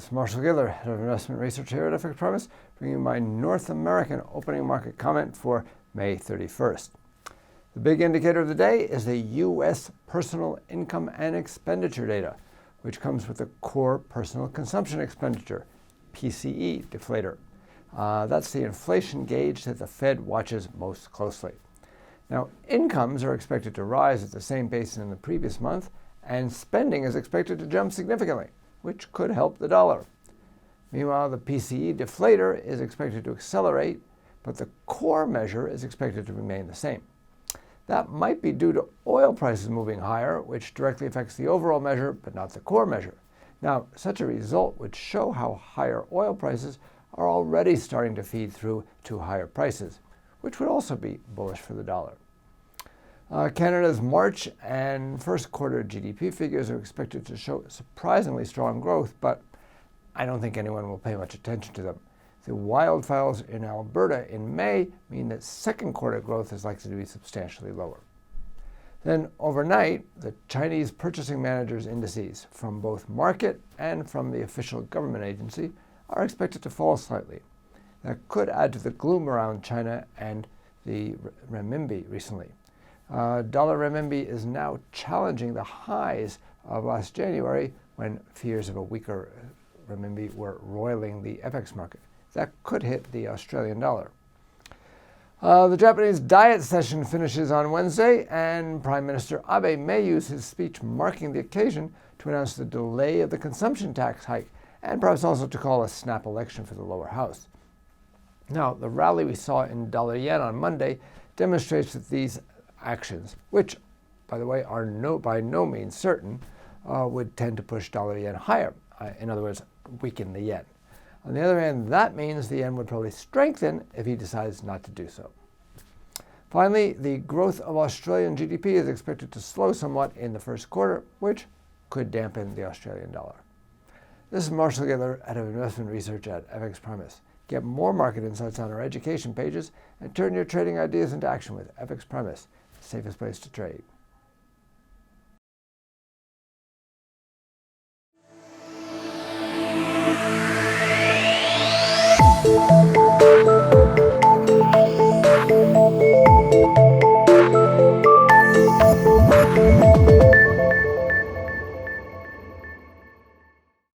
This is Marshall Gittler, Head of Investment Research here at FXPRIMUS, bringing you my North American opening market comment for May 31st. The big indicator of the day is the U.S. personal income and expenditure data, which comes with the core personal consumption expenditure, PCE deflator. That's the inflation gauge that the Fed watches most closely. Now, incomes are expected to rise at the same pace as in the previous month, and spending is expected to jump significantly, which could help the dollar. Meanwhile, the PCE deflator is expected to accelerate, but the core measure is expected to remain the same. That might be due to oil prices moving higher, which directly affects the overall measure, but not the core measure. Now, such a result would show how higher oil prices are already starting to feed through to higher prices, which would also be bullish for the dollar. Canada's March and first quarter GDP figures are expected to show surprisingly strong growth, but I don't think anyone will pay much attention to them. The wildfires in Alberta in May mean that second quarter growth is likely to be substantially lower. Then overnight, the Chinese Purchasing Managers' Indices from both market and from the official government agency are expected to fall slightly. That could add to the gloom around China and the renminbi recently. Dollar renminbi is now challenging the highs of last January when fears of a weaker renminbi were roiling the FX market. That could hit the Australian dollar. The Japanese diet session finishes on Wednesday, and Prime Minister Abe may use his speech marking the occasion to announce the delay of the consumption tax hike, and perhaps also to call a snap election for the lower house. Now, the rally we saw in dollar yen on Monday demonstrates that these actions, which, by the way, are by no means certain, would tend to push dollar yen higher. In other words, weaken the yen. On the other hand, that means the yen would probably strengthen if he decides not to do so. Finally, the growth of Australian GDP is expected to slow somewhat in the first quarter, which could dampen the Australian dollar. This is Marshall Gittler, Head of Investment Research at FXPRIMUS. Get more market insights on our education pages and turn your trading ideas into action with FXPRIMUS, the safest place to trade.